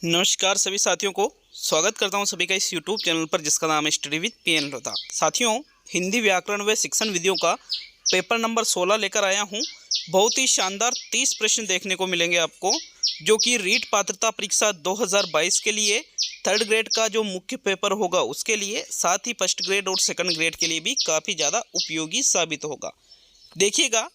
नमस्कार सभी साथियों को स्वागत करता हूं सभी का इस YouTube चैनल पर जिसका नाम है स्टडी विद PN रोहता। साथियों, हिंदी व्याकरण व शिक्षण विधियों का पेपर नंबर 16 लेकर आया हूं। बहुत ही शानदार 30 प्रश्न देखने को मिलेंगे आपको, जो कि रीट पात्रता परीक्षा 2022 के लिए थर्ड ग्रेड का जो मुख्य पेपर होगा उसके लिए, साथ ही फर्स्ट ग्रेड और सेकंड ग्रेड के लिए भी काफ़ी ज़्यादा उपयोगी साबित होगा। देखिएगा,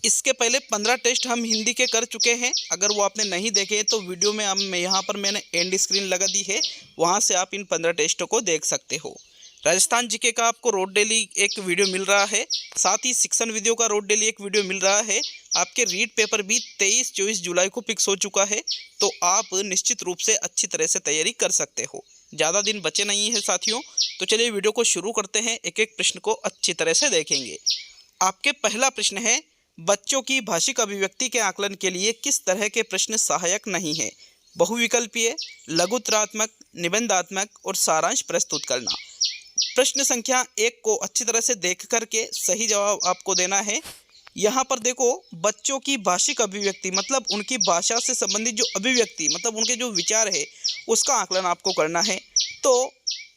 इसके पहले 15 टेस्ट हम हिंदी के कर चुके हैं। अगर वो आपने नहीं देखे तो वीडियो में यहाँ पर मैंने एंड स्क्रीन लगा दी है, वहाँ से आप इन 15 टेस्टों को देख सकते हो। राजस्थान जीके का आपको रोड डेली एक वीडियो मिल रहा है, साथ ही शिक्षण विधियों का रोड डेली एक वीडियो मिल रहा है। आपके रीड पेपर भी 23-24 जुलाई को फिक्स हो चुका है, तो आप निश्चित रूप से अच्छी तरह से तैयारी कर सकते हो। ज़्यादा दिन बचे नहीं है साथियों, तो चलिए वीडियो को शुरू करते हैं। एक एक प्रश्न को अच्छी तरह से देखेंगे। आपके पहला प्रश्न है, बच्चों की भाषिक अभिव्यक्ति के आकलन के लिए किस तरह के प्रश्न सहायक नहीं है? बहुविकल्पीय, लघुत्तरात्मक, निबंधात्मक और सारांश प्रस्तुत करना। प्रश्न संख्या 1 को अच्छी तरह से देख करके सही जवाब आपको देना है। यहाँ पर देखो, बच्चों की भाषिक अभिव्यक्ति मतलब उनकी भाषा से संबंधित जो अभिव्यक्ति मतलब उनके जो विचार है उसका आकलन आपको करना है। तो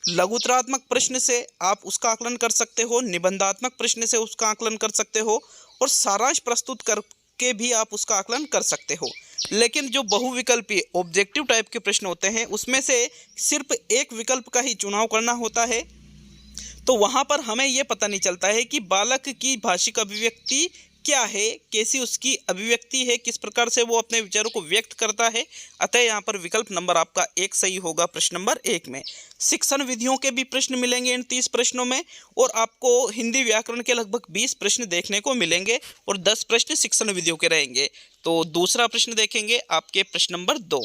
लघुत्तरात्मक प्रश्न से आप उसका आकलन कर सकते हो, निबंधात्मक प्रश्न से उसका आकलन कर सकते हो और सारांश प्रस्तुत करके भी आप उसका आकलन कर सकते हो। लेकिन जो बहुविकल्पीय ऑब्जेक्टिव टाइप के प्रश्न होते हैं उसमें से सिर्फ एक विकल्प का ही चुनाव करना होता है, तो वहाँ पर हमें ये पता नहीं चलता है कि बालक की भाषिक अभिव्यक्ति क्या है, कैसी उसकी अभिव्यक्ति है, किस प्रकार से वो अपने विचारों को व्यक्त करता है। अतः यहाँ पर विकल्प नंबर आपका 1 सही होगा प्रश्न नंबर 1 में। शिक्षण विधियों के भी प्रश्न मिलेंगे इन 30 प्रश्नों में, और आपको हिंदी व्याकरण के लगभग 20 प्रश्न देखने को मिलेंगे और 10 प्रश्न शिक्षण विधियों के रहेंगे। तो दूसरा प्रश्न देखेंगे आपके प्रश्न नंबर 2।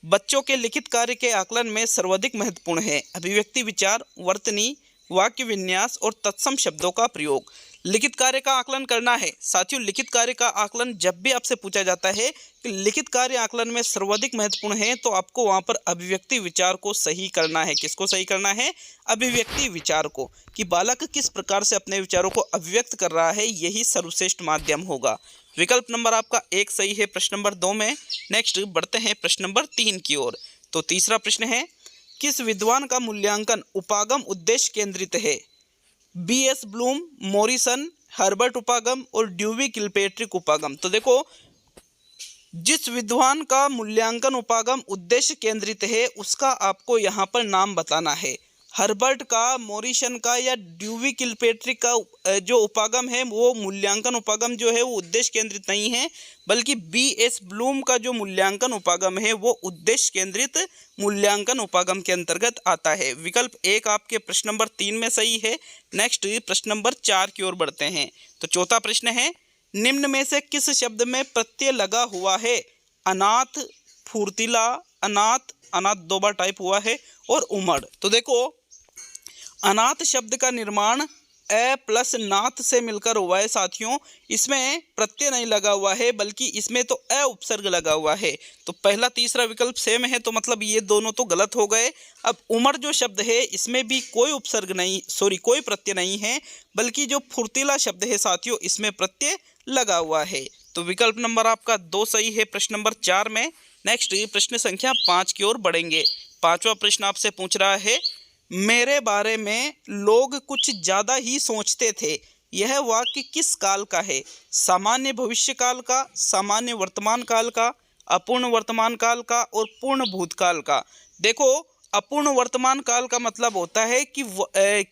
बच्चों के लिखित कार्य के आकलन में सर्वाधिक महत्वपूर्ण है अभिव्यक्ति, विचार, वर्तनी, वाक्य विन्यास और तत्सम शब्दों का प्रयोग। लिखित कार्य का आकलन करना है साथियों। लिखित कार्य का आकलन जब भी आपसे पूछा जाता है कि लिखित कार्य आकलन में सर्वाधिक महत्वपूर्ण है, तो आपको वहां पर अभिव्यक्ति विचार को सही करना है। किसको सही करना है? अभिव्यक्ति विचार को, कि बालक किस प्रकार से अपने विचारों को अभिव्यक्त कर रहा है, यही सर्वश्रेष्ठ माध्यम होगा। विकल्प नंबर आपका 1 सही है प्रश्न नंबर 2 में। नेक्स्ट बढ़ते हैं प्रश्न नंबर 3 की ओर। तो तीसरा प्रश्न है, किस विद्वान का मूल्यांकन उपागम उद्देश्य केंद्रित है? BS ब्लूम, मॉरिसन, हर्बर्ट उपागम और ड्यूवी किलपेट्रिक उपागम। तो देखो, जिस विद्वान का मूल्यांकन उपागम उद्देश्य केंद्रित है उसका आपको यहाँ पर नाम बताना है। हर्बर्ट का, मॉरिसन का या ड्यूवी किलपेट्रिक का जो उपागम है वो मूल्यांकन उपागम जो है वो उद्देश्य केंद्रित नहीं है, बल्कि BS ब्लूम का जो मूल्यांकन उपागम है वो उद्देश्य केंद्रित मूल्यांकन उपागम के अंतर्गत आता है। विकल्प 1 आपके प्रश्न नंबर 3 में सही है। नेक्स्ट प्रश्न नंबर 4 की ओर बढ़ते हैं। तो चौथा प्रश्न है, निम्न में से किस शब्द में प्रत्यय लगा हुआ है? अनाथ, फुर्तीला, अनाथ, अनाथ 2 बार टाइप हुआ है, और उमड़। तो देखो, अनाथ शब्द का निर्माण अ प्लस नाथ से मिलकर हुआ है साथियों। इसमें प्रत्यय नहीं लगा हुआ है, बल्कि इसमें तो अ उपसर्ग लगा हुआ है। तो पहला तीसरा विकल्प सेम है, तो मतलब ये दोनों तो गलत हो गए। अब उमड़ जो शब्द है इसमें भी कोई उपसर्ग नहीं, कोई प्रत्यय नहीं है, बल्कि जो फुर्तीला शब्द है साथियों इसमें प्रत्यय लगा हुआ है। तो विकल्प नंबर आपका 2 सही है प्रश्न नंबर 4 में। नेक्स्ट प्रश्न संख्या 5 की ओर बढ़ेंगे। 5वां प्रश्न आपसे पूछ रहा है, मेरे बारे में लोग कुछ ज़्यादा ही सोचते थे, यह वाक्य किस काल का है? सामान्य भविष्य काल का, सामान्य वर्तमान काल का, अपूर्ण वर्तमान काल का और पूर्ण भूतकाल का। देखो, अपूर्ण वर्तमान काल का मतलब होता है कि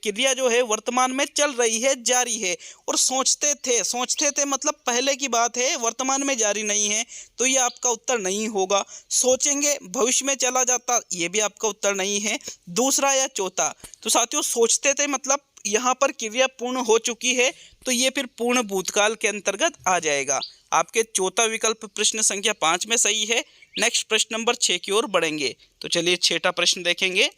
क्रिया जो है वर्तमान में चल रही है, जारी है, और सोचते थे मतलब पहले की बात है, वर्तमान में जारी नहीं है, तो ये आपका उत्तर नहीं होगा। सोचेंगे, भविष्य में चला जाता, ये भी आपका उत्तर नहीं है। दूसरा या चौथा, तो साथियों सोचते थे मतलब यहाँ पर क्रिया पूर्ण हो चुकी है, तो ये फिर पूर्ण भूतकाल के अंतर्गत आ जाएगा। आपके चौथा विकल्प प्रश्न संख्या 5 में सही है। नेक्स्ट प्रश्न नंबर 6 की ओर बढ़ेंगे। तो चलिए 6ठा प्रश्न देखेंगे।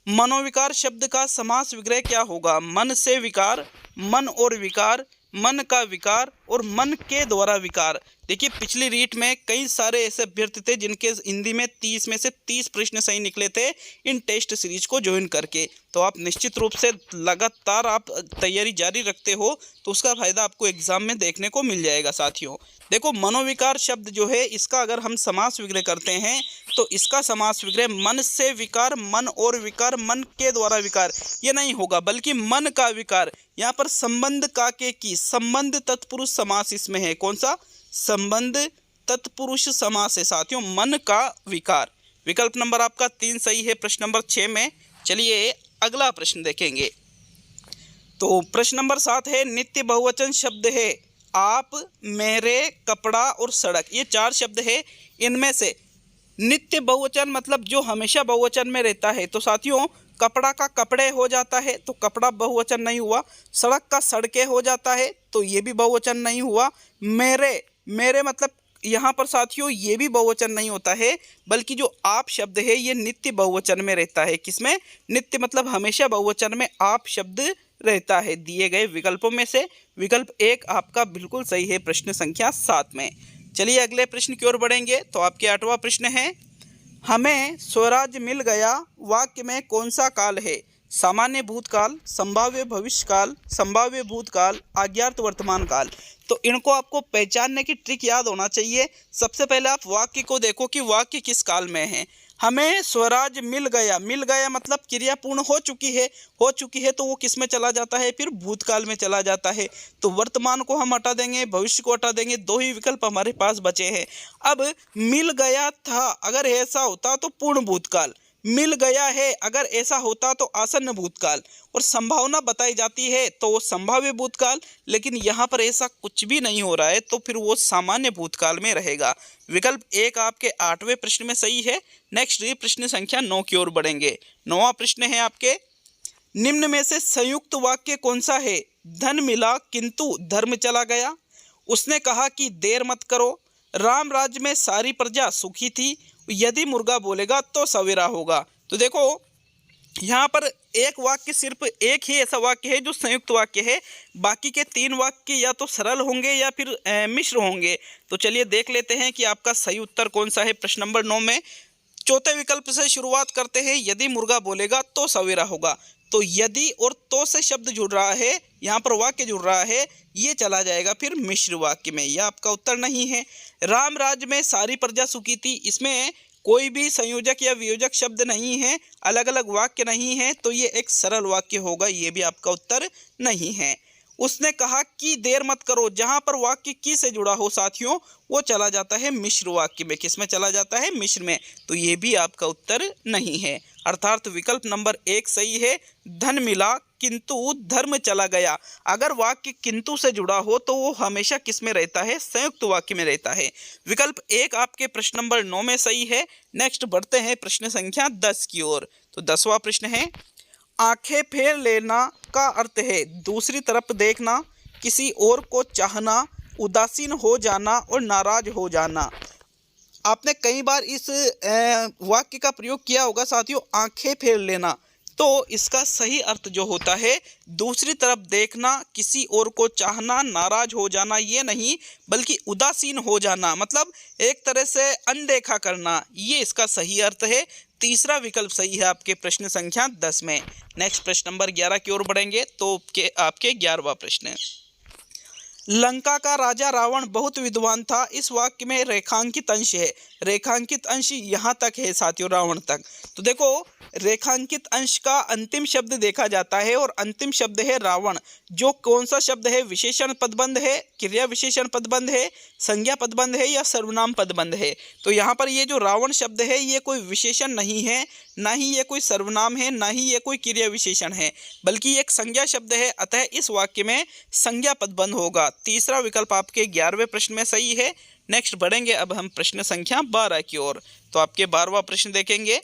मनोविकार शब्द का समास विग्रह क्या होगा? मन से विकार, मन और विकार, मन का विकार, और मन के द्वारा विकार। देखिए पिछली रीट में कई सारे ऐसे अभ्यर्थी थे जिनके हिंदी में 30 में से 30 प्रश्न सही निकले थे इन टेस्ट सीरीज को ज्वाइन करके। तो आप निश्चित रूप से लगातार आप तैयारी जारी रखते हो तो उसका फायदा आपको एग्जाम में देखने को मिल जाएगा। साथियों देखो मनोविकार शब्द जो है इसका अगर हम समास विग्रह करते हैं तो इसका समास विग्रह मन से विकार, मन और विकार, मन के द्वारा विकार ये नहीं होगा बल्कि मन का विकार। यहाँ पर संबंध का के की संबंध तत्पुरुष समास इसमें है। कौन सा? संबंध तत्पुरुष समास है साथियों, मन का विकार। विकल्प नंबर आपका 3 सही है प्रश्न नंबर 6 में। चलिए अगला प्रश्न देखेंगे। तो प्रश्न नंबर 7 है नित्य बहुवचन शब्द है आप, मेरे, कपड़ा और सड़क। ये 4 शब्द है। इनमें से नित्य बहुवचन मतलब जो हमेशा बहुवचन में रहता है तो साथियों कपड़ा का कपड़े हो जाता है तो कपड़ा बहुवचन नहीं हुआ। सड़क का सड़के हो जाता है तो ये भी बहुवचन नहीं हुआ। मेरे मतलब यहाँ पर साथियों ये भी बहुवचन नहीं होता है बल्कि जो आप शब्द है ये नित्य बहुवचन में रहता है। किसमें? नित्य मतलब हमेशा बहुवचन में आप शब्द रहता है। दिए गए विकल्पों में से विकल्प 1 आपका बिल्कुल सही है प्रश्न संख्या 7 में। चलिए अगले प्रश्न की ओर बढ़ेंगे। तो आपके 8वां प्रश्न है हमें स्वराज मिल गया वाक्य में कौन सा काल है? सामान्य भूतकाल, संभाव्य भविष्यकाल, संभाव्य भूतकाल, अज्ञात वर्तमान काल। तो इनको आपको पहचानने की ट्रिक याद होना चाहिए। सबसे पहले आप वाक्य को देखो कि वाक्य किस काल में है। हमें स्वराज मिल गया, मिल गया मतलब क्रिया पूर्ण हो चुकी है तो वो किस में चला जाता है? फिर भूतकाल में चला जाता है। तो वर्तमान को हम हटा देंगे, भविष्य को हटा देंगे, 2 ही विकल्प हमारे पास बचे हैं। अब मिल गया था अगर ऐसा होता तो पूर्ण भूतकाल, मिल गया है अगर ऐसा होता तो आसन्न भूतकाल, और संभावना बताई जाती है तो वो संभाव्य भूतकाल। लेकिन यहाँ पर ऐसा कुछ भी नहीं हो रहा है तो फिर वो सामान्य भूतकाल में रहेगा। विकल्प 1 आपके 8वें प्रश्न में सही है। नेक्स्ट प्रश्न संख्या 9 की ओर बढ़ेंगे। 9वां प्रश्न है आपके निम्न में से संयुक्त वाक्य कौन सा है? धन मिला किंतु धर्म चला गया, उसने कहा कि देर मत करो, राम राज्य में सारी प्रजा सुखी थी, यदि मुर्गा बोलेगा तो सवेरा होगा। तो देखो यहाँ पर एक वाक्य, सिर्फ एक ही ऐसा वाक्य है जो संयुक्त वाक्य है। बाकी के 3 वाक्य या तो सरल होंगे या फिर मिश्र होंगे। तो चलिए देख लेते हैं कि आपका सही उत्तर कौन सा है प्रश्न नंबर 9 में। चौथे विकल्प से शुरुआत करते हैं। यदि मुर्गा बोलेगा तो सवेरा होगा। तो यदि और तो से शब्द जुड़ रहा है, यहाँ पर वाक्य जुड़ रहा है, ये चला जाएगा फिर मिश्र वाक्य में। यह आपका उत्तर नहीं है। राम राज्य में सारी प्रजा सुखी थी, इसमें कोई भी संयोजक या वियोजक शब्द नहीं है, अलग अलग वाक्य नहीं है, तो ये एक सरल वाक्य होगा। ये भी आपका उत्तर नहीं है। उसने कहा कि देर मत करो, जहाँ पर वाक्य की से जुड़ा हो साथियों वो चला जाता है मिश्र वाक्य में। किस में चला जाता है? मिश्र में। तो ये भी आपका उत्तर नहीं है। अर्थात विकल्प नंबर 1 सही है। धन मिला किंतु धर्म चला गया, अगर वाक्य किंतु से जुड़ा हो तो वो हमेशा किस में रहता है? संयुक्त वाक्य में रहता है। विकल्प 1 आपके प्रश्न नंबर 9 में सही है। नेक्स्ट बढ़ते हैं प्रश्न संख्या 10 की ओर। तो 10वां प्रश्न है आंखें फेर लेना का अर्थ है दूसरी तरफ देखना, किसी और को चाहना, उदासीन हो जाना और नाराज हो जाना। आपने कई बार इस वाक्य का प्रयोग किया होगा साथियों, आंखें फेर लेना। तो इसका सही अर्थ जो होता है दूसरी तरफ देखना, किसी और को चाहना, नाराज हो जाना ये नहीं बल्कि उदासीन हो जाना, मतलब एक तरह से अनदेखा करना, ये इसका सही अर्थ है। तीसरा विकल्प सही है आपके प्रश्न संख्या 10 में। नेक्स्ट प्रश्न नंबर 11 की ओर बढ़ेंगे। तो आपके 11वां प्रश्न है लंका का राजा रावण बहुत विद्वान था। इस वाक्य में रेखांकित अंश है। रेखांकित अंश यहाँ तक है साथियों, रावण तक। तो देखो रेखांकित अंश का अंतिम शब्द देखा जाता है और अंतिम शब्द है रावण, जो कौन सा शब्द है? विशेषण पदबंध है, क्रिया विशेषण पदबंध है, संज्ञा पदबंध है या सर्वनाम पदबंध है? तो यहाँ पर ये जो रावण शब्द है ये कोई विशेषण नहीं है, ना ही ये कोई सर्वनाम है, ना ही ये कोई क्रिया विशेषण है, बल्कि एक संज्ञा शब्द है। अतः इस वाक्य में संज्ञा पदबंध होगा। तीसरा विकल्प आपके 11वें प्रश्न में सही है। नेक्स्ट बढ़ेंगे अब हम प्रश्न संख्या 12 की ओर। तो आपके 12वां प्रश्न देखेंगे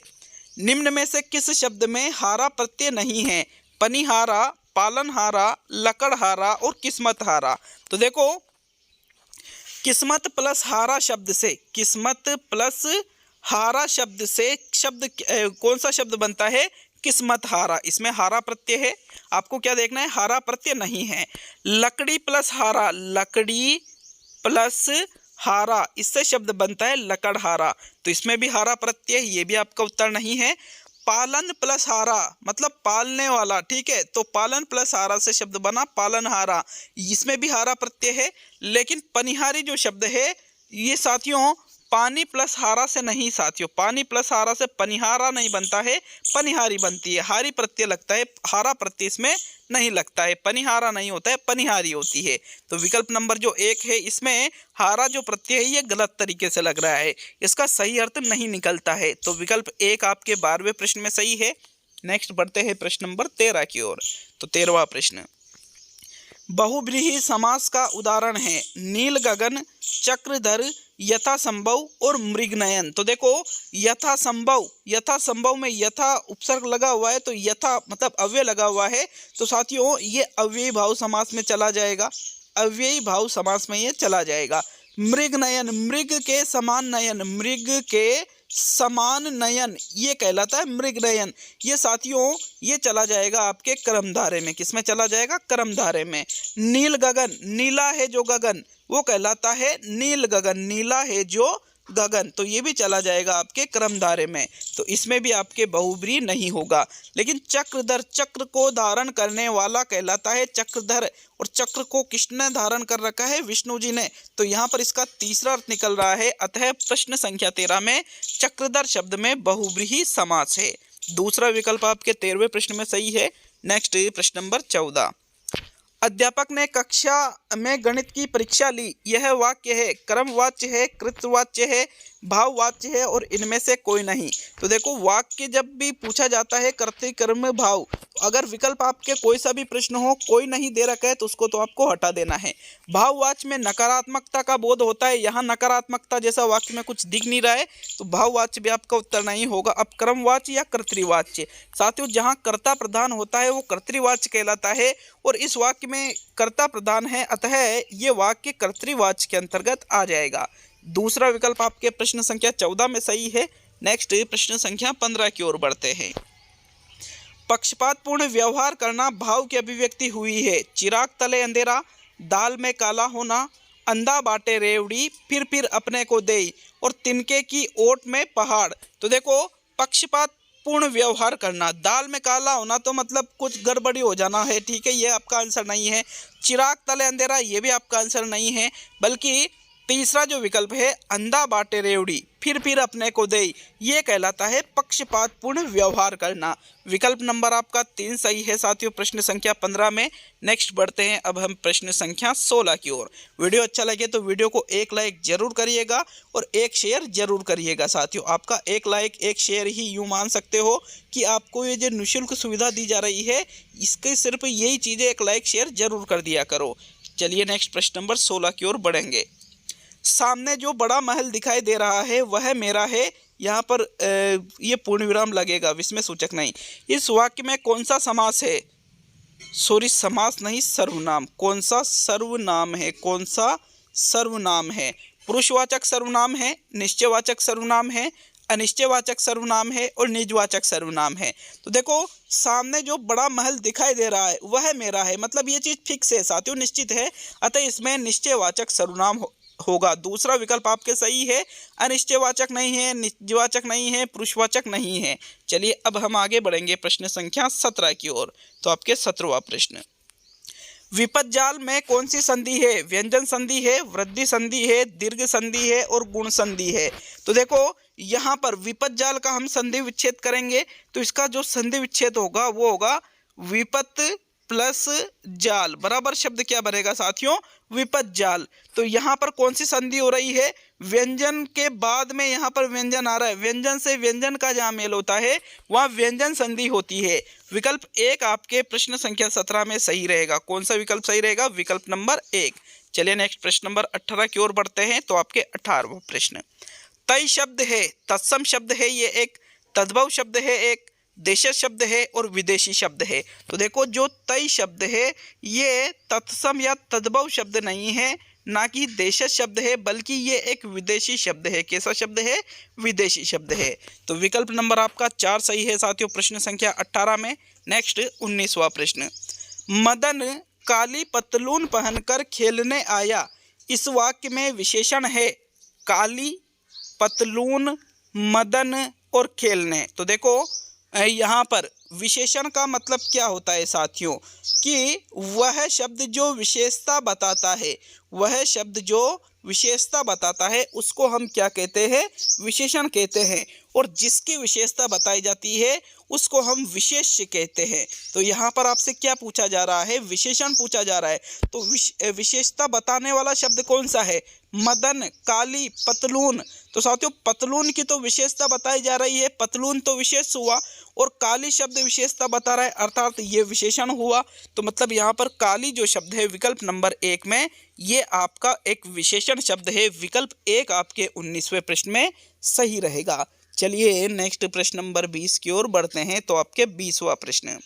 निम्न में से किस शब्द में हारा प्रत्यय नहीं है? पनिहारा, पालनहारा, लकड़हारा और किस्मत हारा। तो देखो किस्मत प्लस हारा शब्द से, किस्मत प्लस हारा शब्द से शब्द कौन सा शब्द बनता है? किस्मत हारा, इसमें हारा प्रत्यय है, आपको क्या देखना है, हारा प्रत्यय नहीं है। लकड़ी प्लस हारा, लकड़ी प्लस हारा, इससे शब्द बनता है लकड़हारा, तो इसमें भी हारा प्रत्यय, ये भी आपका उत्तर नहीं है। पालन प्लस हारा मतलब पालने वाला, ठीक है, तो पालन प्लस हारा से शब्द बना पालनहारा, इसमें भी हारा प्रत्यय है। लेकिन पनिहारी जो शब्द है ये साथियों पानी प्लस हारा से नहीं साथियों, पानी प्लस हारा से पनिहारा नहीं बनता है, पनिहारी बनती है, हारी प्रत्यय लगता है, हारा प्रत्यय इसमें नहीं लगता है, पनिहारा नहीं होता है, पनिहारी होती है। तो विकल्प नंबर जो 1 है इसमें हारा जो प्रत्यय है ये गलत तरीके से लग रहा है, इसका सही अर्थ नहीं निकलता है। तो विकल्प 1 आपके 12वें प्रश्न में सही है। नेक्स्ट बढ़ते हैं प्रश्न नंबर 13 की ओर। तो 13वां प्रश्न, बहुव्रीहि समास का उदाहरण है नील गगन, चक्रधर, यथासंभव और मृगनयन। तो देखो यथासंभव में यथा उपसर्ग लगा हुआ है, तो यथा मतलब अव्यय लगा हुआ है, तो साथियों ये अव्ययी भाव समास में चला जाएगा, अव्ययी भाव समास में ये चला जाएगा। मृगनयन, मृग के समान नयन, मृग के समान नयन ये कहलाता है मृगनयन, ये साथियों ये चला जाएगा आपके कर्मधारय में, किसमें चला जाएगा, कर्मधारय में। नील गगन, नीला है जो गगन वो कहलाता है नील गगन, नीला है जो गगन, तो ये भी चला जाएगा आपके कर्मधारय में, तो इसमें भी आपके बहुव्रीहि नहीं होगा। लेकिन चक्रधर, चक्र को धारण करने वाला कहलाता है चक्रधर, और चक्र को किसने धारण कर रखा है, विष्णु जी ने, तो यहाँ पर इसका तीसरा अर्थ निकल रहा है। अतः प्रश्न संख्या 13 में चक्रधर शब्द में बहुव्रीहि समास है। दूसरा विकल्प आपके 13वें प्रश्न में सही है। नेक्स्ट प्रश्न नंबर 14, अध्यापक ने कक्षा में गणित की परीक्षा ली, यह वाक्य है कर्मवाच्य है, कृतवाच्य है, भाववाच्य है और इनमें से कोई नहीं। तो देखो वाक्य जब भी पूछा जाता है कर्तृ कर्म भाव, तो अगर विकल्प आपके कोई सा भी प्रश्न हो कोई नहीं दे रखा है तो उसको तो आपको हटा देना है। भाववाच्य में नकारात्मकता का बोध होता है, यहाँ नकारात्मकता जैसा वाक्य में कुछ दिख नहीं रहा है, तो भाववाच्य भी आपका उत्तर नहीं होगा। अब क्रमवाच्य या कर्तृवाच्य, साथियों जहाँ कर्ता प्रधान होता है वो कर्तृवाच्य कहलाता है, और इस वाक्य में कर्ता प्रधान है, अतः ये वाक्य कर्तृवाच्य के अंतर्गत आ जाएगा। दूसरा विकल्प आपके प्रश्न संख्या 14 में सही है। नेक्स्ट प्रश्न संख्या 15 की ओर बढ़ते हैं। पक्षपातपूर्ण व्यवहार करना भाव की अभिव्यक्ति हुई है, चिराग तले अंधेरा, दाल में काला होना, अंधा बाटे रेवड़ी, फिर अपने को दे, और तिनके की ओट में पहाड़। तो देखो पक्षपात पूर्ण व्यवहार करना, दाल में काला होना तो मतलब कुछ गड़बड़ी हो जाना है, ठीक है, ये आपका आंसर नहीं है। चिराग तले अंधेरा ये भी आपका आंसर नहीं है, बल्कि तीसरा जो विकल्प है अंधा बाटे रेवड़ी, फिर अपने को दे, ये कहलाता है पक्षपातपूर्ण व्यवहार करना। विकल्प नंबर आपका 3 सही है साथियों प्रश्न संख्या 15 में। नेक्स्ट बढ़ते हैं अब हम प्रश्न संख्या 16 की ओर। वीडियो अच्छा लगे तो वीडियो को एक लाइक जरूर करिएगा और एक शेयर जरूर करिएगा साथियों। आपका एक लाइक एक शेयर ही यूँ मान सकते हो कि आपको ये जो निःशुल्क सुविधा दी जा रही है इसके सिर्फ यही चीज़ें, एक लाइक शेयर जरूर कर दिया करो। चलिए नेक्स्ट प्रश्न नंबर 16 की ओर बढ़ेंगे। सामने जो बड़ा महल दिखाई दे रहा है वह मेरा है, यहाँ पर ये पूर्ण विराम लगेगा, विस्मय सूचक नहीं। इस वाक्य में कौन सा समास है, सॉरी समास नहीं सर्वनाम, कौन सा सर्वनाम है, कौन सा सर्वनाम है, पुरुषवाचक सर्वनाम है, निश्चयवाचक सर्वनाम है, अनिश्चयवाचक सर्वनाम है और निजवाचक सर्वनाम है। तो देखो सामने जो बड़ा महल दिखाई दे रहा है वह मेरा है, मतलब ये चीज़ फिक्स है साथियों, निश्चित है, अतः इसमें निश्चयवाचक सर्वनाम होगा। दूसरा विकल्प आपके सही है, अनिश्चयवाचक नहीं है, निजवाचक नहीं है, पुरुषवाचक नहीं है। चलिए अब हम आगे बढ़ेंगे प्रश्न संख्या 17 की ओर। तो आपके 17वां प्रश्न, विपद जाल में कौन सी संधि है, व्यंजन संधि है, वृद्धि संधि है, दीर्घ संधि है और गुण संधि है। तो देखो यहाँ पर विपद जाल का हम संधि विच्छेद करेंगे तो इसका जो संधि विच्छेद होगा वो होगा विपत प्लस जाल बराबर शब्द क्या बनेगा साथियों, विपद जाल। तो यहाँ पर कौन सी संधि हो रही है, व्यंजन के बाद में यहाँ पर व्यंजन आ रहा है, व्यंजन से व्यंजन का जहाँ मेल होता है वहाँ व्यंजन संधि होती है। विकल्प 1 आपके प्रश्न संख्या 17 में सही रहेगा। कौन सा विकल्प सही रहेगा, विकल्प नंबर 1। चलिए नेक्स्ट प्रश्न नंबर 18 की ओर बढ़ते हैं। तो आपके 18वां प्रश्न, तय शब्द है, तत्सम शब्द है, ये एक तद्भव शब्द है, एक देशज शब्द है और विदेशी शब्द है। तो देखो जो तय शब्द है ये तत्सम या तद्भव शब्द नहीं है, ना कि देशज शब्द है, बल्कि ये एक विदेशी शब्द है। कैसा शब्द है? विदेशी शब्द है। तो विकल्प नंबर आपका 4 सही है साथियों प्रश्न संख्या 18 में। नेक्स्ट 19वां प्रश्न, मदन काली पतलून पहनकर खेलने आया, इस वाक्य में विशेषण है काली, पतलून, मदन और खेलने। तो देखो यहाँ पर विशेषण का मतलब क्या होता है साथियों, कि वह शब्द जो विशेषता बताता है, वह शब्द जो विशेषता बताता है उसको हम क्या कहते हैं? विशेषण कहते हैं। और जिसकी विशेषता बताई जाती है उसको हम विशेष्य कहते हैं। तो यहाँ पर आपसे क्या पूछा जा रहा है? विशेषण पूछा जा रहा है। तो विशेषता बताने वाला शब्द कौन सा है? मदन, काली, पतलून। तो साथियों पतलून की तो विशेषता बताई जा रही है, पतलून तो विशेष हुआ, और काली शब्द विशेषता बता रहा है, अर्थात ये विशेषण हुआ। तो मतलब यहाँ पर काली जो शब्द है विकल्प नंबर 1 में, ये आपका एक विशेषण शब्द है। विकल्प 1 आपके 19वें प्रश्न में सही रहेगा। चलिए नेक्स्ट प्रश्न नंबर 20 की ओर बढ़ते हैं। तो आपके 20वां प्रश्न,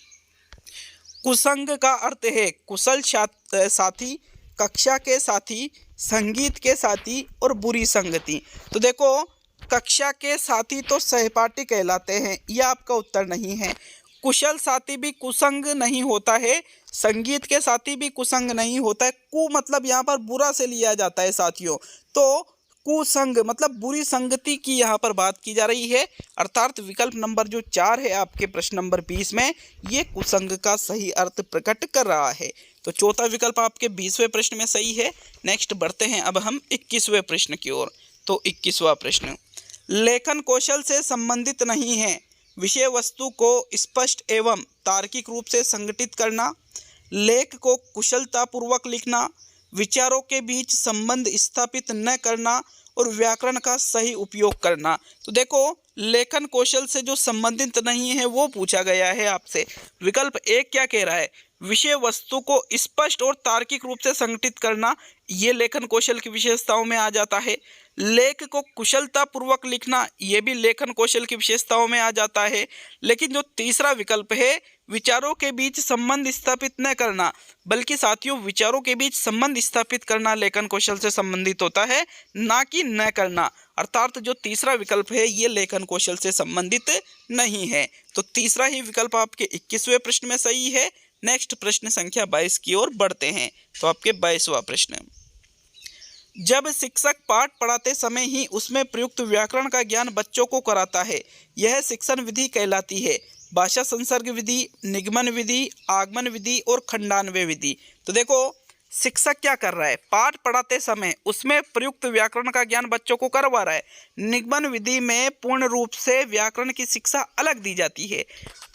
कुसंग का अर्थ है कुशल साथी, कक्षा के साथी, संगीत के साथी और बुरी संगति। तो देखो कक्षा के साथी तो सहपाठी कहलाते हैं, यह आपका उत्तर नहीं है। कुशल साथी भी कुसंग नहीं होता है, संगीत के साथी भी कुसंग नहीं होता है। कु मतलब यहाँ पर बुरा से लिया जाता है साथियों, तो कुसंग मतलब बुरी संगति की यहाँ पर बात की जा रही है, अर्थात विकल्प नंबर जो 4 है आपके प्रश्न नंबर 20 में, ये कुसंग का सही अर्थ प्रकट कर रहा है। तो चौथा विकल्प आपके 20वें प्रश्न में सही है। नेक्स्ट बढ़ते हैं अब हम 21वें प्रश्न की ओर। तो 21वां प्रश्न, लेखन कौशल से संबंधित नहीं है, विषय वस्तु को स्पष्ट एवं तार्किक रूप से संगठित करना, लेख को कुशलतापूर्वक लिखना, विचारों के बीच संबंध स्थापित न करना और व्याकरण का सही उपयोग करना। तो देखो लेखन कौशल से जो संबंधित नहीं है वो पूछा गया है आपसे। विकल्प 1 क्या कह रहा है? विषय वस्तु को स्पष्ट और तार्किक रूप से संगठित करना, ये लेखन कौशल की विशेषताओं में आ जाता है। लेख को कुशलतापूर्वक लिखना, ये भी लेखन कौशल की विशेषताओं में आ जाता है। लेकिन जो तीसरा विकल्प है, विचारों के बीच संबंध स्थापित न करना, बल्कि साथियों विचारों के बीच संबंध स्थापित करना लेखन कौशल से संबंधित होता है, ना कि न करना। अर्थात जो तीसरा विकल्प है ये लेखन कौशल से संबंधित नहीं है। तो तीसरा ही विकल्प आपके 21वें प्रश्न में सही है। नेक्स्ट प्रश्न संख्या 22 की ओर बढ़ते हैं। तो आपके 22वां प्रश्न, जब शिक्षक पाठ पढ़ाते समय ही उसमें प्रयुक्त व्याकरण का ज्ञान बच्चों को कराता है, यह शिक्षण विधि कहलाती है। भाषा संसर्ग विधि, निगमन विधि, आगमन विधि और खंडान्वय विधि। तो देखो शिक्षक क्या कर रहा है? पाठ पढ़ाते समय उसमें प्रयुक्त व्याकरण का ज्ञान बच्चों को करवा रहा है। निगमन विधि में पूर्ण रूप से व्याकरण की शिक्षा अलग दी जाती है।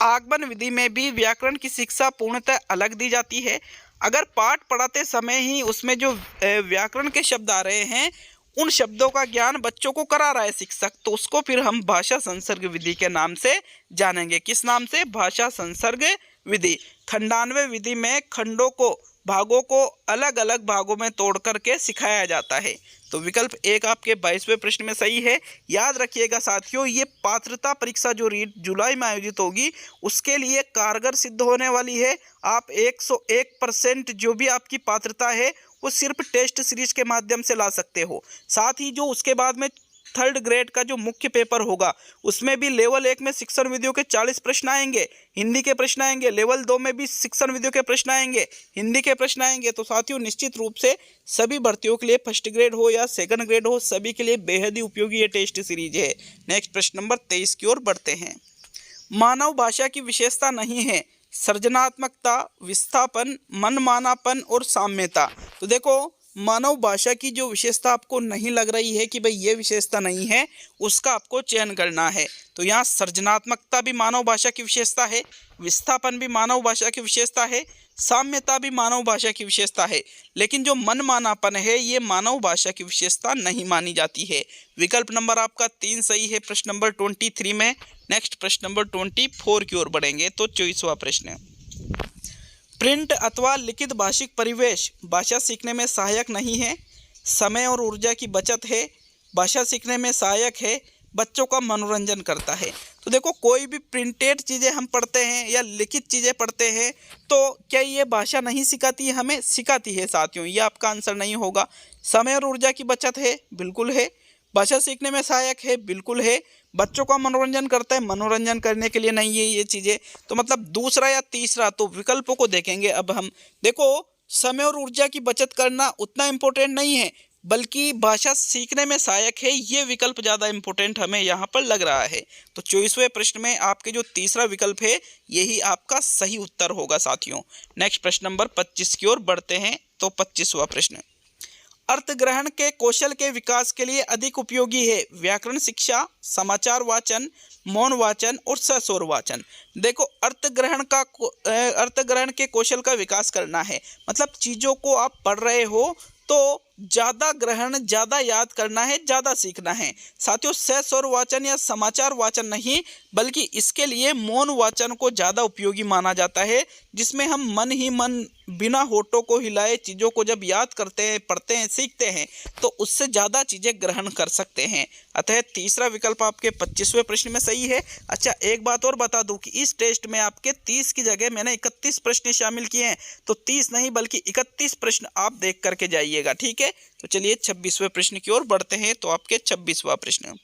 आगमन विधि में भी व्याकरण की शिक्षा पूर्णतः अलग दी जाती है। अगर पाठ पढ़ाते समय ही उसमें जो व्याकरण के शब्द आ रहे हैं, उन शब्दों का ज्ञान बच्चों को करा रहा है शिक्षक, तो उसको फिर हम भाषा संसर्ग विधि के नाम से जानेंगे। किस नाम से? भाषा संसर्ग विधि। खंडान्वय विधि में खंडों को, भागों को अलग अलग भागों में तोड़ करके सिखाया जाता है। तो विकल्प 1 आपके 22वें प्रश्न में सही है। याद रखिएगा साथियों, ये पात्रता परीक्षा जो रीट जुलाई में आयोजित होगी उसके लिए कारगर सिद्ध होने वाली है। आप 101% जो भी आपकी पात्रता है वो सिर्फ टेस्ट सीरीज के माध्यम से ला सकते हो। साथ ही जो उसके बाद में 3rd ग्रेड का जो मुख्य पेपर होगा उसमें भी लेवल 1 में शिक्षण विधियों के 40 प्रश्न आएंगे, हिंदी के प्रश्न आएंगे। लेवल 2 में भी शिक्षण विधियों के प्रश्न आएंगे, हिंदी के प्रश्न आएंगे। तो साथियों निश्चित रूप से सभी भर्तियों के लिए 1st ग्रेड हो या 2nd ग्रेड हो, सभी के लिए बेहद ही उपयोगी ये टेस्ट सीरीज है। नेक्स्ट प्रश्न नंबर 23 की ओर बढ़ते हैं। मानव भाषा की विशेषता नहीं है सृजनात्मकता, विस्थापन, मनमानापन और साम्यता। तो देखो मानव भाषा की जो विशेषता आपको नहीं लग रही है कि भाई ये विशेषता नहीं है, उसका आपको चयन करना है। तो यहाँ सृजनात्मकता भी मानव भाषा की विशेषता है, विस्थापन भी मानव भाषा की विशेषता है, साम्यता भी मानव भाषा की विशेषता है। लेकिन जो मनमानापन है ये मानव भाषा की विशेषता नहीं मानी जाती है। विकल्प नंबर आपका 3 सही है प्रश्न नंबर 23 में। नेक्स्ट प्रश्न नंबर 24 की ओर बढ़ेंगे। तो 24वां प्रश्न, प्रिंट अथवा लिखित भाषिक परिवेश भाषा सीखने में सहायक नहीं है, समय और ऊर्जा की बचत है, भाषा सीखने में सहायक है, बच्चों का मनोरंजन करता है। तो देखो कोई भी प्रिंटेड चीज़ें हम पढ़ते हैं या लिखित चीज़ें पढ़ते हैं तो क्या ये भाषा नहीं सिखाती है? हमें सिखाती है साथियों, ये आपका आंसर नहीं होगा। समय और ऊर्जा की बचत है, बिल्कुल है। भाषा सीखने में सहायक है, बिल्कुल है। बच्चों का मनोरंजन करता है, मनोरंजन करने के लिए नहीं है ये चीज़ें। तो मतलब दूसरा या तीसरा, तो विकल्पों को देखेंगे अब हम। देखो, समय और ऊर्जा की बचत करना उतना इम्पोर्टेंट नहीं है, बल्कि भाषा सीखने में सहायक है, ये विकल्प ज़्यादा इम्पोर्टेंट हमें यहाँ पर लग रहा है। तो 24वें प्रश्न में आपके जो तीसरा विकल्प है, यही आपका सही उत्तर होगा साथियों। नेक्स्ट प्रश्न नंबर 25 की ओर बढ़ते हैं। तो 25वां प्रश्न, अर्थ ग्रहण के कौशल के विकास के लिए अधिक उपयोगी है व्याकरण शिक्षा, समाचार वाचन, मौन वाचन और सस्वर वाचन। देखो, अर्थ ग्रहण के कौशल का विकास करना है, मतलब चीज़ों को आप पढ़ रहे हो तो ज़्यादा ग्रहण, ज़्यादा याद करना है, ज़्यादा सीखना है साथियों। सस्वर वाचन या समाचार वाचन नहीं, बल्कि इसके लिए मौन वाचन को ज़्यादा उपयोगी माना जाता है, जिसमें हम मन ही मन बिना होठों को हिलाए चीज़ों को जब याद करते हैं, पढ़ते हैं, सीखते हैं, तो उससे ज़्यादा चीज़ें ग्रहण कर सकते हैं। अतः तीसरा विकल्प आपके 25वें प्रश्न में सही है। अच्छा, एक बात और बता दूं कि इस टेस्ट में आपके 30 की जगह मैंने 31 प्रश्न शामिल किए हैं, तो 30 नहीं बल्कि 31 प्रश्न आप देख करके जाइएगा, ठीक है। तो चलिए 26वें प्रश्न की ओर बढ़ते हैं। तो आपके 26वां प्रश्न,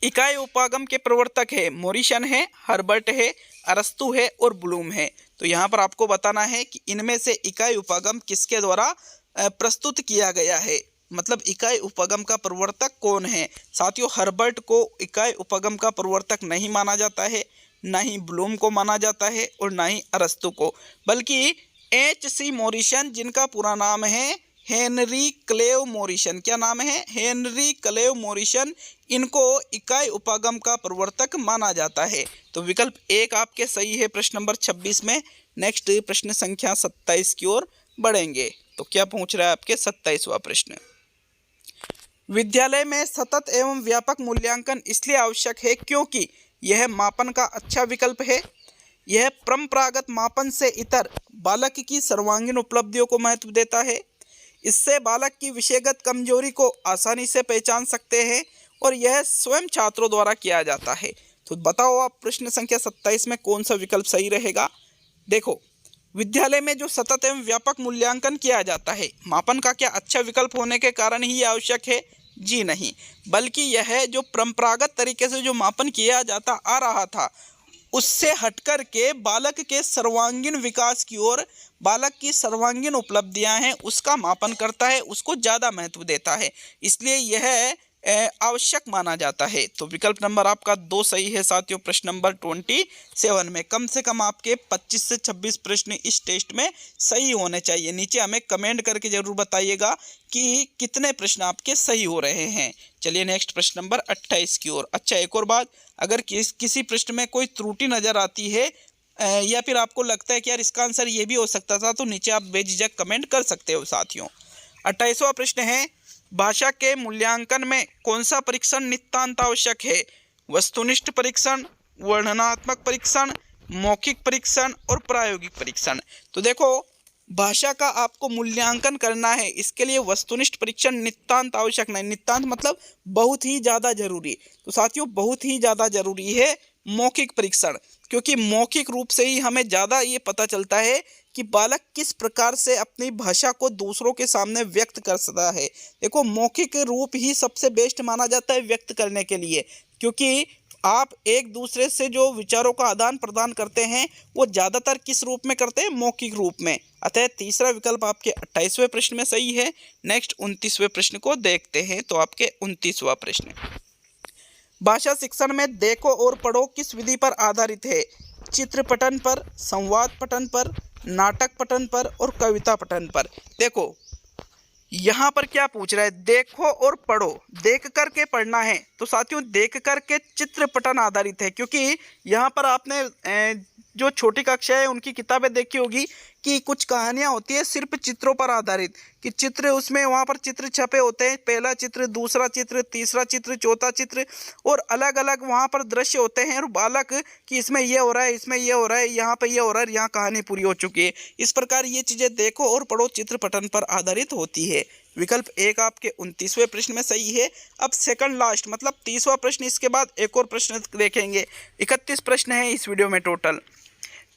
इकाई उपागम के प्रवर्तक है मोरिसन है, हर्बर्ट है, अरस्तु है और ब्लूम है। तो यहाँ पर आपको बताना है कि इनमें से इकाई उपागम किसके द्वारा प्रस्तुत किया गया है, मतलब इकाई उपागम का प्रवर्तक कौन है। साथियों, हर्बर्ट को इकाई उपागम का प्रवर्तक नहीं माना जाता है, ना ही ब्लूम को माना जाता है और ना ही अरस्तु को, बल्कि H.C. मोरिसन, जिनका पूरा नाम है हेनरी क्लेव मोरिसन। क्या नाम है? Henry Clay Morrison. इनको इकाई उपागम का प्रवर्तक माना जाता है। तो विकल्प 1 आपके सही है प्रश्न नंबर 26 में। नेक्स्ट प्रश्न संख्या 27 की ओर बढ़ेंगे। तो क्या पूछ रहा है आपके 27वां प्रश्न, विद्यालय में सतत एवं व्यापक मूल्यांकन इसलिए आवश्यक है क्योंकि यह मापन का अच्छा विकल्प है। यह परंपरागत मापन से इतर बालक की सर्वांगीण उपलब्धियों को महत्व देता है। इससे बालक की विषयगत कमजोरी को आसानी से पहचान सकते हैं और यह स्वयं छात्रों द्वारा किया जाता है। तो बताओ आप प्रश्न संख्या 27 में कौन सा विकल्प सही रहेगा। देखो, विद्यालय में जो सतत एवं व्यापक मूल्यांकन किया जाता है, मापन का क्या अच्छा विकल्प होने के कारण ही आवश्यक है? जी नहीं, बल्कि यह जो परंपरागत तरीके से जो मापन किया जाता आ रहा था, उससे हटकर के बालक के सर्वांगीण विकास की ओर, बालक की सर्वांगीण उपलब्धियां हैं उसका मापन करता है, उसको ज़्यादा महत्व देता है, इसलिए यह आवश्यक माना जाता है। तो विकल्प नंबर आपका 2 सही है साथियों। प्रश्न नंबर 27 में कम से कम आपके 25 से 26 प्रश्न इस टेस्ट में सही होने चाहिए। नीचे हमें कमेंट करके जरूर बताइएगा कि कितने प्रश्न आपके सही हो रहे हैं। चलिए नेक्स्ट प्रश्न नंबर 28 की ओर। अच्छा, एक और बात, अगर किसी प्रश्न में कोई त्रुटि नज़र आती है या फिर आपको लगता है कि यार इसका आंसर ये भी हो सकता था, तो नीचे आप बेझिझक कमेंट कर सकते हो साथियों। 28वां प्रश्न है, भाषा के मूल्यांकन में कौन सा परीक्षण नितांत आवश्यक है? वस्तुनिष्ठ परीक्षण, वर्णनात्मक परीक्षण, मौखिक परीक्षण और प्रायोगिक परीक्षण। तो देखो, भाषा का आपको मूल्यांकन करना है, इसके लिए वस्तुनिष्ठ परीक्षण नितांत आवश्यक नहीं। नितांत मतलब बहुत ही ज़्यादा जरूरी। तो साथियों, बहुत ही ज़्यादा जरूरी है मौखिक परीक्षण, क्योंकि मौखिक रूप से ही हमें ज़्यादा ये पता चलता है कि बालक किस प्रकार से अपनी भाषा को दूसरों के सामने व्यक्त कर सकता है। देखो, मौखिक रूप ही सबसे बेस्ट माना जाता है व्यक्त करने के लिए, क्योंकि आप एक दूसरे से जो विचारों का आदान प्रदान करते हैं वो ज़्यादातर किस रूप में करते हैं? मौखिक रूप में। अतः तीसरा विकल्प आपके 28वें प्रश्न में सही है। नेक्स्ट 29वें प्रश्न को देखते हैं। तो आपके 29वां प्रश्न, भाषा शिक्षण में देखो और पढ़ो किस विधि पर आधारित है? चित्र पठन पर, संवाद पठन पर, नाटक पठन पर और कविता पठन पर। देखो, यहाँ पर क्या पूछ रहा है? देखो और पढ़ो, देख करके पढ़ना है। तो साथियों, देख करके चित्र पठन आधारित है, क्योंकि यहाँ पर आपने जो छोटी कक्षा है उनकी किताबें देखी होगी कि कुछ कहानियाँ होती है सिर्फ चित्रों पर आधारित, कि चित्र उसमें वहाँ पर चित्र छपे होते हैं, पहला चित्र, दूसरा चित्र, तीसरा चित्र, चौथा चित्र, और अलग अलग वहाँ पर दृश्य होते हैं, और बालक कि इसमें ये हो रहा है, इसमें ये हो रहा है, यहाँ पे ये हो रहा है, यहाँ कहानी पूरी हो चुकी है। इस प्रकार ये चीज़ें देखो और पढ़ो चित्र पठन पर आधारित होती है। विकल्प 1 आपके 29वें प्रश्न में सही है। अब सेकंड लास्ट मतलब 30वां प्रश्न, इसके बाद एक और प्रश्न देखेंगे। 31 प्रश्न है इस वीडियो में टोटल।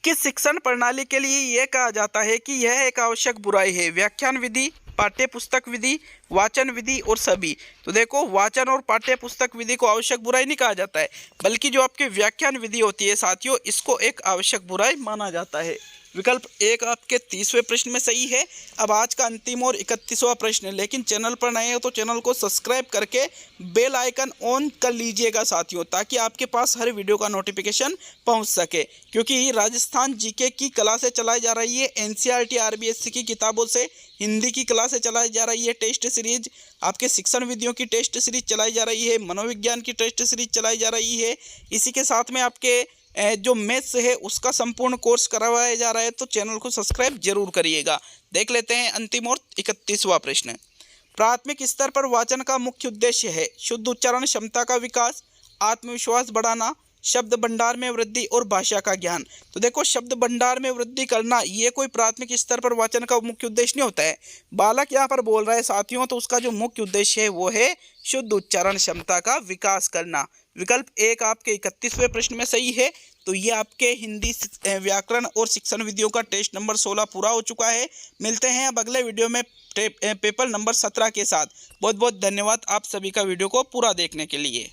किस शिक्षण प्रणाली के लिए यह कहा जाता है कि यह एक आवश्यक बुराई है? व्याख्यान विधि, पाठ्य पुस्तक विधि, वाचन विधि और सभी। तो देखो, वाचन और पाठ्य पुस्तक विधि को आवश्यक बुराई नहीं कहा जाता है, बल्कि जो आपकी व्याख्यान विधि होती है साथियों, इसको एक आवश्यक बुराई माना जाता है। विकल्प एक आपके 30वें प्रश्न में सही है। अब आज का अंतिम और 31वां प्रश्न है, लेकिन चैनल पर नए हो तो चैनल को सब्सक्राइब करके बेल आइकन ऑन कर लीजिएगा साथियों, ताकि आपके पास हर वीडियो का नोटिफिकेशन पहुंच सके। क्योंकि राजस्थान जीके की क्लासें चलाई जा रही है, एनसीईआरटी आरबीएससी की किताबों से हिंदी की क्लासें चलाई जा रही है, टेस्ट सीरीज आपके शिक्षण विधियों की टेस्ट सीरीज चलाई जा रही है, मनोविज्ञान की टेस्ट सीरीज चलाई जा रही है। इसी के साथ में आपके जो मैथ्स है उसका संपूर्ण कोर्स करवाया जा रहा है, तो चैनल को सब्सक्राइब जरूर करिएगा। देख लेते हैं अंतिम और 31वां प्रश्न। प्राथमिक स्तर पर वाचन का मुख्य उद्देश्य है शुद्ध उच्चारण क्षमता का विकास, आत्मविश्वास बढ़ाना, शब्द भंडार में वृद्धि और भाषा का ज्ञान। तो देखो, शब्द भंडार में वृद्धि करना ये कोई प्राथमिक स्तर पर वाचन का मुख्य उद्देश्य नहीं होता है। बालक यहाँ पर बोल रहा है साथियों, तो उसका जो मुख्य उद्देश्य है वो है शुद्ध उच्चारण क्षमता का विकास करना। विकल्प एक आपके 31वें प्रश्न में सही है। तो ये आपके हिंदी व्याकरण और शिक्षण विधियों का टेस्ट नंबर 16 पूरा हो चुका है। मिलते हैं अब अगले वीडियो में पेपर नंबर 17 के साथ। बहुत बहुत धन्यवाद आप सभी का वीडियो को पूरा देखने के लिए।